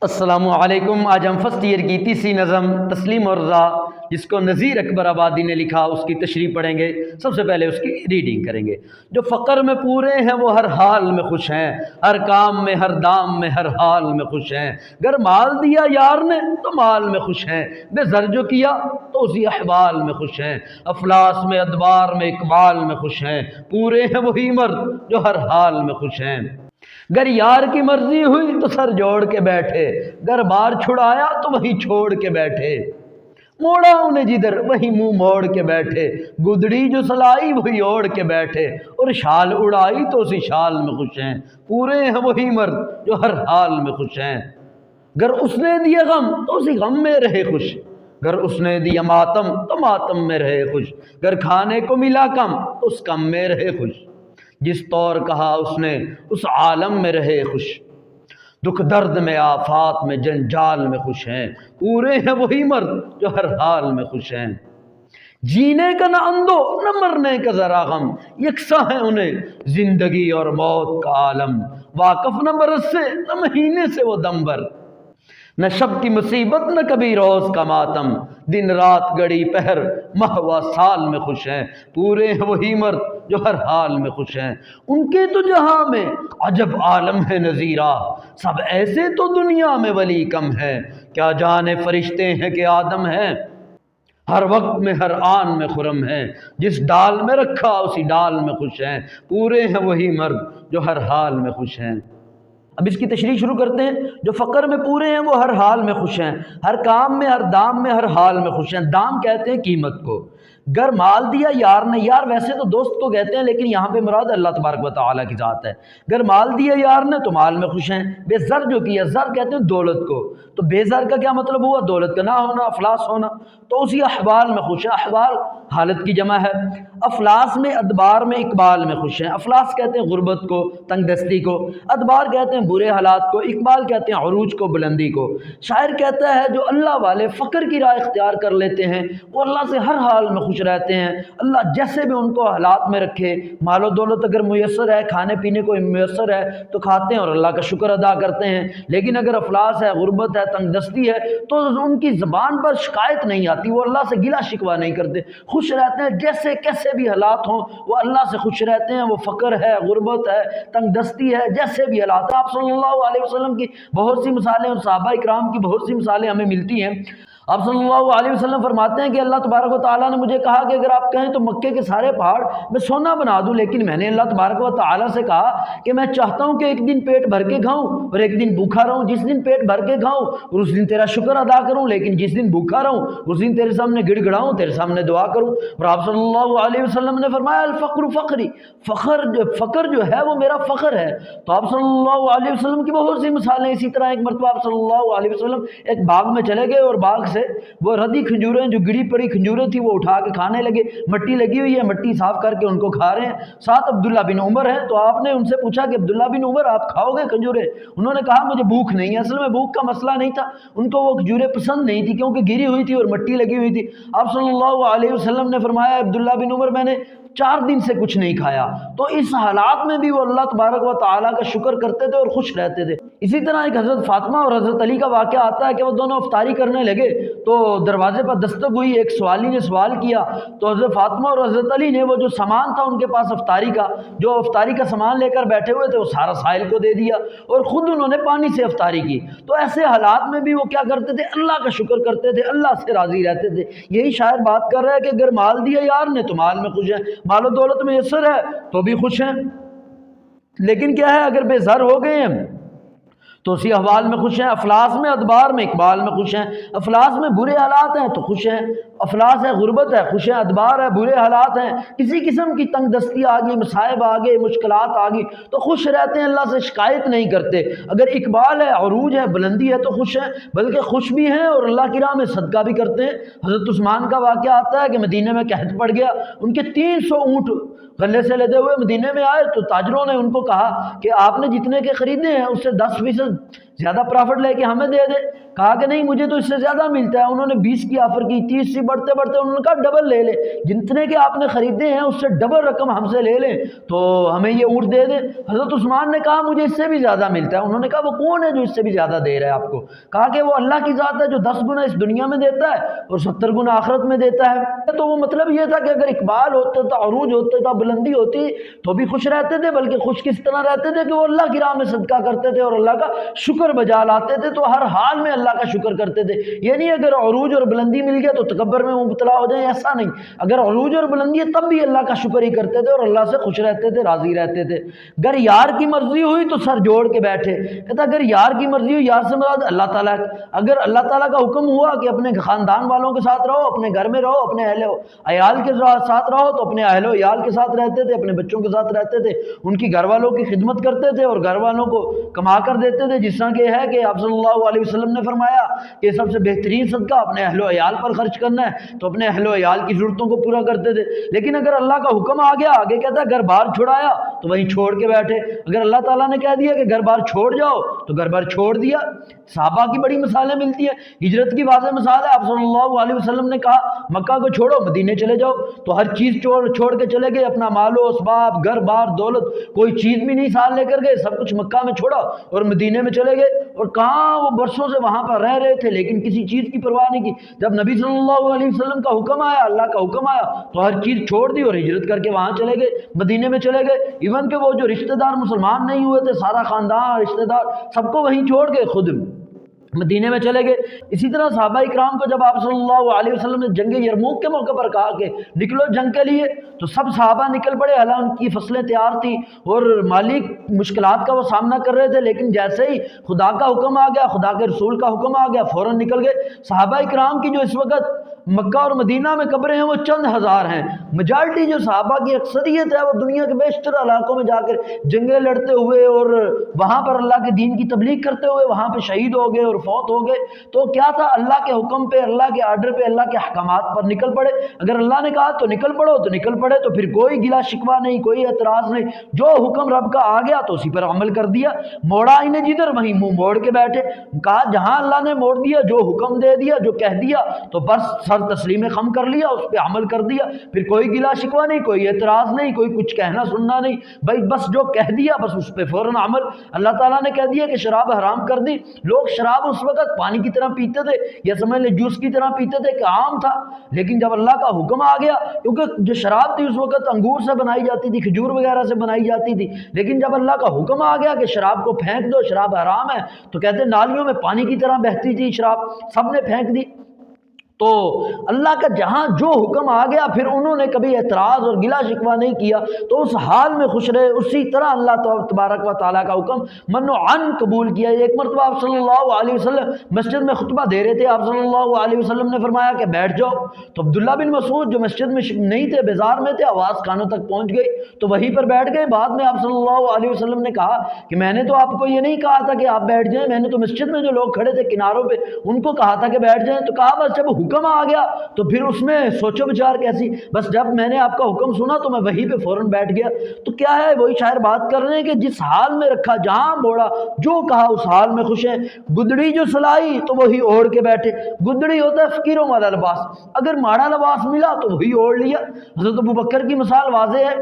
السلام علیکم۔ آج ہم فرسٹ ایئر کی تیسری نظم تسلیم اور رضا جس کو نذیر اکبر آبادی نے لکھا اس کی تشریح پڑھیں گے۔ سب سے پہلے اس کی ریڈنگ کریں گے۔ جو فقر میں پورے ہیں وہ ہر حال میں خوش ہیں، ہر کام میں ہر دام میں ہر حال میں خوش ہیں۔ گر مال دیا یار نے تو مال میں خوش ہیں، بے زر جو کیا تو اسی احوال میں خوش ہیں۔ افلاس میں ادبار میں اقبال میں خوش ہیں، پورے ہیں وہی مرد جو ہر حال میں خوش ہیں۔ گر یار کی مرضی ہوئی تو سر جوڑ کے بیٹھے، گر بار چھڑایا تو وہی چھوڑ کے بیٹھے۔ موڑا انہیں جدھر وہی منہ موڑ کے بیٹھے، گدڑی جو سلائی وہی اوڑھ کے بیٹھے۔ اور شال اڑائی تو اسی شال میں خوش ہیں، پورے ہیں وہی مرد جو ہر حال میں خوش ہیں۔ گر اس نے دیا غم تو اسی غم میں رہے خوش، گر اس نے دیا ماتم تو ماتم میں رہے خوش۔ گر کھانے کو ملا کم تو اس کم میں رہے خوش، جس طور کہا اس نے اس عالم میں رہے خوش۔ دکھ درد میں آفات میں جنجال میں خوش ہیں، پورے ہیں وہی مرد جو ہر حال میں خوش ہیں۔ جینے کا نہ اندو نہ مرنے کا ذرا غم، یکساں ہے انہیں زندگی اور موت کا عالم۔ واقف نہ برس سے نہ مہینے سے وہ دم بھر، نہ شب کی مصیبت نہ کبھی روز کا ماتم۔ دن رات گھڑی پہر ماہ و سال میں خوش ہیں، پورے ہیں وہی مرد جو ہر حال میں خوش ہیں۔ ان کے تو جہاں میں عجب عالم ہے نذیرہ، سب ایسے تو دنیا میں ولی کم ہے۔ کیا جانے فرشتے ہیں کہ آدم ہیں، ہر وقت میں ہر آن میں خرم ہیں۔ جس ڈال میں رکھا اسی ڈال میں خوش ہیں، پورے ہیں وہی مرد جو ہر حال میں خوش ہیں۔ اب اس کی تشریح شروع کرتے ہیں۔ جو فقر میں پورے ہیں وہ ہر حال میں خوش ہیں، ہر کام میں ہر دام میں ہر حال میں خوش ہیں۔ دام کہتے ہیں قیمت کو۔ گر مال دیا یار نے، یار ویسے تو دوست کو کہتے ہیں لیکن یہاں پہ مراد اللہ تبارک و تعالیٰ کی ذات ہے۔ گر مال دیا یار نے تو مال میں خوش ہیں۔ بے زر جو کیا، زر کہتے ہیں دولت کو، تو بے زر کا کیا مطلب ہوا؟ دولت کا نہ ہونا، افلاس ہونا۔ تو اسی احوال میں خوش ہیں، احوال حالت کی جمع ہے۔ افلاس میں ادبار میں اقبال میں خوش ہیں۔ افلاس کہتے ہیں غربت کو، تنگ دستی کو، ادبار کہتے ہیں برے حالات کو، اقبال کہتے ہیں عروج کو، بلندی کو۔ شاعر کہتا ہے جو اللہ والے فقر کی راہ اختیار کر لیتے ہیں وہ اللہ سے ہر حال میں خوش رہتے ہیں۔ اللہ جیسے بھی ان کو حالات میں رکھے، مال و دولت اگر میسر ہے، کھانے پینے کو میسر ہے تو کھاتے ہیں اور اللہ کا شکر ادا کرتے ہیں۔ لیکن اگر افلاس ہے، غربت ہے، تنگ دستی ہے تو ان کی زبان پر شکایت نہیں آتی، وہ اللہ سے گلہ شکوہ نہیں کرتے، خوش رہتے ہیں۔ جیسے کیسے بھی حالات ہوں وہ اللہ سے خوش رہتے ہیں۔ وہ فقر ہے، غربت ہے، تنگ دستی ہے، جیسے بھی حالات ہیں۔ آپ صلی اللہ علیہ وسلم کی بہت سی مثالیں اور صحابہ اکرام کی بہت سی مثالیں ہمیں ملتی ہیں۔ آپ صلی اللہ علیہ وسلم فرماتے ہیں کہ اللہ تبارک و تعالیٰ نے مجھے کہا کہ اگر آپ کہیں تو مکے کے سارے پہاڑ میں سونا بنا دوں، لیکن میں نے اللہ تبارک و تعالیٰ سے کہا کہ میں چاہتا ہوں کہ ایک دن پیٹ بھر کے کھاؤں اور ایک دن بھوکھا رہوں۔ جس دن پیٹ بھر کے کھاؤں اور اس دن تیرا شکر ادا کروں، لیکن جس دن بھوکھا رہوں اس دن تیرے سامنے گڑ گڑاؤں، تیرے سامنے دعا کروں۔ اور آپ صلی اللہ علیہ وسلم نے فرمایا الفقر فقری، فقر جو ہے وہ میرا فخر ہے۔ تو آپ صلی اللہ علیہ وسلم کی بہت سی مثالیں۔ اسی طرح ایک مرتبہ آپ صلی اللہ علیہ وسلم ایک باغ میں چلے گئے اور باغ سے وہ ردی کھجوریں جو گری پڑی کھجوریں تھی وہ اٹھا کے کھانے لگے۔ مٹی لگی ہوئی ہے، مٹی صاف کر کے ان کو کھا رہے ہیں۔ ساتھ عبداللہ بن عمر ہے، تو آپ نے ان سے پوچھا کہ عبداللہ بن عمر آپ کھاؤ گے کھجوریں؟ انہوں نے کہا مجھے بھوک نہیں ہے۔ اصل میں بھوک کا مسئلہ نہیں تھا، ان کو وہ کھجوریں پسند نہیں تھی کیونکہ گری ہوئی تھی اور مٹی لگی ہوئی تھی۔ آپ صلی اللہ علیہ وسلم نے فرمایا عبداللہ بن عمر میں نے 4 دن سے کچھ نہیں کھایا۔ تو اس حالات میں بھی وہ اللہ تبارک و تعالیٰ کا شکر کرتے تھے اور خوش رہتے تھے۔ اسی طرح ایک حضرت فاطمہ اور حضرت علی کا واقعہ آتا ہے کہ وہ دونوں افطاری کرنے لگے تو دروازے پر دستک ہوئی، ایک سوالی نے سوال کیا تو حضرت فاطمہ اور حضرت علی نے وہ جو سامان تھا ان کے پاس افطاری کا، جو افطاری کا سامان لے کر بیٹھے ہوئے تھے وہ سارا سائل کو دے دیا اور خود انہوں نے پانی سے افطاری کی۔ تو ایسے حالات میں بھی وہ کیا کرتے تھے؟ اللہ کا شکر کرتے تھے، اللہ سے راضی رہتے تھے۔ یہی شاعر بات کر رہا ہے کہ اگر مال دیا یار نے تو مال میں خوش ہیں، مال و دولت میں یسر ہے تو بھی خوش ہیں، لیکن کیا ہے اگر بے زر ہو گئے ہیں تو اسی احوال میں خوش ہیں۔ افلاس میں ادبار میں اقبال میں خوش ہیں۔ افلاس میں برے حالات ہیں تو خوش ہیں، افلاس ہے غربت ہے خوش ہیں، ادبار ہے برے حالات ہیں، کسی قسم کی تنگ دستی آ گئی، مصائب آ گئے، مشکلات آ گئی تو خوش رہتے ہیں، اللہ سے شکایت نہیں کرتے۔ اگر اقبال ہے، عروج ہے، بلندی ہے تو خوش ہیں، بلکہ خوش بھی ہیں اور اللہ کی راہ میں صدقہ بھی کرتے ہیں۔ حضرت عثمان کا واقعہ آتا ہے کہ مدینے میں قحط پڑ گیا، ان کے 300 اونٹ غلے سے لدے ہوئے مدینے میں آئے تو تاجروں نے ان کو کہا کہ آپ نے جتنے کے خریدے ہیں اس سے 10% زیادہ پرافٹ لے کے ہمیں دے دے. کہا کہ نہیں مجھے تو اس سے زیادہ ملتا ہے. انہوں نے 20 کی آفر کی, 30 سے بڑھتے بڑھتے انہوں نے کہا ڈبل لے لے, جتنے کے آپ نے خریدے ہیں اس سے ڈبل رقم ہم سے لے لیں تو ہمیں یہ اونٹ دے دیں. حضرت عثمان نے کہا مجھے اس سے بھی زیادہ ملتا ہے. انہوں نے کہا وہ کون ہے جو اس سے بھی زیادہ دے رہا ہے آپ کو؟ کہا کہ وہ اللہ کی ذات ہے جو 10 گنا اس دنیا میں دیتا ہے اور 70 گنا آخرت میں دیتا ہے. تو وہ مطلب یہ تھا کہ اگر اقبال ہوتا تھا, عروج ہوتا تھا, بلندی ہوتی تو بھی خوش رہتے تھے, بلکہ خوش کس طرح رہتے تھے کہ وہ اللہ کی راہ میں صدقہ کرتے تھے اور اللہ کا شکر بجا لاتے تھے. تو ہر حال میں اللہ کا شکر کرتے تھے. یہ نہیں اگر عروج اور بلندی مل گیا تو تکبر میں مبتلا ہو جائیں, ایسا نہیں. اگر عروج اور بلندی ہے تب بھی اللہ کا شکر ہی کرتے تھے اور اللہ سے خوش رہتے تھے, راضی رہتے تھے. اگر یار کی مرضی ہوئی تو سر جوڑ کے بیٹھے. کہتا اگر یار کی مرضی ہوئی, یار سے مراد اللہ تعالیٰ, اگر اللہ تعالیٰ کا حکم ہوا کہ اپنے خاندان والوں کے ساتھ رہو, اپنے گھر میں رہو, اپنے اہل عیال کے ساتھ رہو, تو اپنے اہل و عیال کے ساتھ رہتے تھے, اپنے بچوں کے ساتھ رہتے تھے, ان کی گھر والوں کی خدمت کرتے تھے اور گھر والوں کو کما کر دیتے تھے. جس طرح کہ ہے کہ آپ صلی اللہ علیہ وسلم نے فرمایا کہ سب سے بہترین صدقہ اپنے اہل و عیال پر خرچ کرنا ہے, تو اپنے اہل و عیال کی ضرورتوں کو پورا کرتے تھے. لیکن اگر اللہ کا حکم آ گیا, آگے کہتا ہے گھر بار چھڑایا تو وہیں چھوڑ کے بیٹھے. اگر اللہ تعالیٰ نے کہہ دیا کہ گھر بار چھوڑ جاؤ تو گھر بار چھوڑ دیا. صحابہ کی بڑی مثالیں ملتی ہیں. ہجرت کی واضح مثال ہے, آپ صلی اللہ علیہ وسلم نے کہا مکہ کو چھوڑو مدینے چلے جاؤ, تو ہر چیز چھوڑ کے چلے گئے. اپنا مال و اسباب, گھر بار, دولت, کوئی چیز بھی نہیں ساتھ لے کر گئے, سب کچھ مکہ میں چھوڑا اور مدینے میں چلے گئے. اور کہاں وہ برسوں سے وہاں پر رہ رہے تھے لیکن کسی چیز کی پرواہ نہیں کی. جب نبی صلی اللہ علیہ وسلم کا حکم آیا, اللہ کا حکم آیا, تو ہر چیز چھوڑ دی اور ہجرت کر کے وہاں چلے گئے, مدینے میں چلے گئے. ایون کہ وہ جو رشتہ دار مسلمان نہیں ہوئے تھے, سارا خاندان, رشتہ دار سب کو وہیں چھوڑ کے خود مدینے میں چلے گئے. اسی طرح صحابہ اکرام کو جب آپ صلی اللہ علیہ وسلم نے جنگ یرموک کے موقع پر کہا کہ نکلو جنگ کے لیے, تو سب صحابہ نکل پڑے. حالانکہ ان کی فصلیں تیار تھیں اور مالی مشکلات کا وہ سامنا کر رہے تھے, لیکن جیسے ہی خدا کا حکم آ گیا, خدا کے رسول کا حکم آ گیا, فوراً نکل گئے. صحابہ اکرام کی جو اس وقت مکہ اور مدینہ میں قبریں ہیں وہ چند ہزار ہیں. میجارٹی جو صحابہ کی اکثریت ہے وہ دنیا کے بیشتر علاقوں میں جا کر جنگیں لڑتے ہوئے اور وہاں پر اللہ کے دین کی تبلیغ کرتے ہوئے وہاں پہ شہید ہو گئے اور فوت ہو گئے. تو کیا تھا, اللہ کے حکم پہ, اللہ کے آرڈر پہ, اللہ کے احکامات پر نکل پڑے. اگر اللہ نے کہا تو نکل پڑو تو نکل پڑے, تو پھر کوئی گلا شکوہ نہیں, کوئی اعتراض نہیں. جو حکم رب کا آ گیا تو اسی پر عمل کر دیا. موڑا انہیں جدھر وہیں منہ موڑ کے بیٹھے. کہا جہاں اللہ نے موڑ دیا, جو حکم دے دیا, جو کہہ دیا, تو بس سر تسلیم خم کر لیا, اس پہ عمل کر دیا. پھر کوئی گلا شکوہ نہیں, کوئی اعتراض نہیں, کوئی کچھ کہنا سننا نہیں. بھائی بس جو کہہ دیا بس اس پہ فوراً عمل. اللہ تعالیٰ نے کہہ دیا کہ شراب حرام کر دی. لوگ شراب اس وقت پانی کی طرح پیتے تھے یا سمجھ لیں جوس کی طرح پیتے تھے کہ عام تھا. لیکن جب اللہ کا حکم آ گیا, کیونکہ جو شراب تھی اس وقت انگور سے بنائی جاتی تھی, کھجور وغیرہ سے بنائی جاتی تھی, لیکن جب اللہ کا حکم آ گیا کہ شراب کو پھینک دو, شراب حرام ہے, تو کہتے نالیوں میں پانی کی طرح بہتی تھی شراب, سب نے پھینک دی. تو اللہ کا جہاں جو حکم آ گیا پھر انہوں نے کبھی اعتراض اور گلا شکوہ نہیں کیا, تو اس حال میں خوش رہے. اسی طرح اللہ تبارک و تعالیٰ کا حکم من و عن قبول کیا. ایک مرتبہ آپ صلی اللہ علیہ وسلم مسجد میں خطبہ دے رہے تھے, آپ صلی اللہ علیہ وسلم نے فرمایا کہ بیٹھ جاؤ. تو عبداللہ بن مسعود جو مسجد میں نہیں تھے, بیزار میں تھے, آواز کانوں تک پہنچ گئی تو وہیں پر بیٹھ گئے. بعد میں آپ صلی اللہ علیہ وسلم نے کہا کہ میں نے تو آپ کو یہ نہیں کہا تھا کہ آپ بیٹھ جائیں, میں نے تو مسجد میں جو لوگ کھڑے تھے کناروں پہ ان کو کہا تھا کہ بیٹھ جائیں. تو کہا بس جب حکم آ گیا تو پھر اس میں سوچو بچار کیسی, بس جب میں نے آپ کا حکم سنا تو میں وہیں پہ فوراً بیٹھ گیا. تو کیا ہے, وہی شاعر بات کر رہے ہیں کہ جس حال میں رکھا جہاں موڑا, جو کہا اس حال میں خوش ہیں. گدڑی جو سلائی تو وہی اوڑھ کے بیٹھے. گدڑی ہوتا ہے فقیروں والا لباس, اگر ماڑا لباس ملا تو وہی اوڑھ لیا. حضرت ابوبکر کی مثال واضح ہے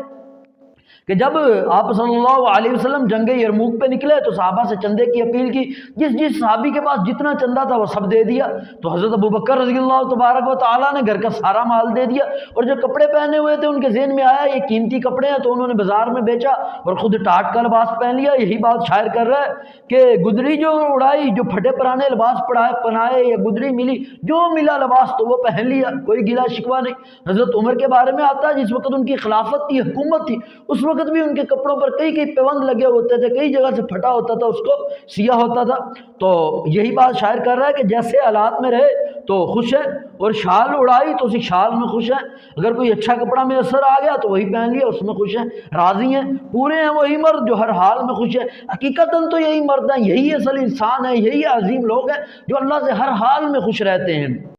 کہ جب آپ صلی اللہ علیہ وسلم جنگ یرموک پہ نکلے تو صحابہ سے چندے کی اپیل کی. جس صحابی کے پاس جتنا چندہ تھا وہ سب دے دیا. تو حضرت ابوبکر رضی اللہ تبارک و تعالیٰ نے گھر کا سارا مال دے دیا. اور جو کپڑے پہنے ہوئے تھے ان کے ذہن میں آیا یہ قیمتی کپڑے ہیں, تو انہوں نے بازار میں بیچا اور خود ٹاٹ کا لباس پہن لیا. یہی بات شاعر کر رہا ہے کہ گدڑی جو اڑائی, جو پھٹے پرانے لباس پہنائے یا گدڑی ملی, جو ملا لباس تو وہ پہن لیا, کوئی گلا شکوہ نہیں. حضرت عمر کے بارے میں آتا ہے جس وقت ان کی خلافت تھی, حکومت تھی, اس وقت بھی ان کے کپڑوں پر کئی پیوند لگے ہوتے تھے, کئی جگہ سے پھٹا ہوتا تھا, اس کو سیاہ ہوتا تھا. تو یہی بات شاعر کر رہا ہے کہ جیسے حالات میں رہے تو خوش ہے, اور شال اڑائی تو اسی شال میں خوش ہے. اگر کوئی اچھا کپڑا میسر آ گیا تو وہی پہن لیا, اس میں خوش ہیں, راضی ہیں, پورے ہیں. وہی مرد جو ہر حال میں خوش ہے. حقیقتاً تو یہی مرد ہیں, یہی اصل انسان ہے, یہی عظیم لوگ ہیں جو اللہ سے ہر حال میں خوش رہتے ہیں.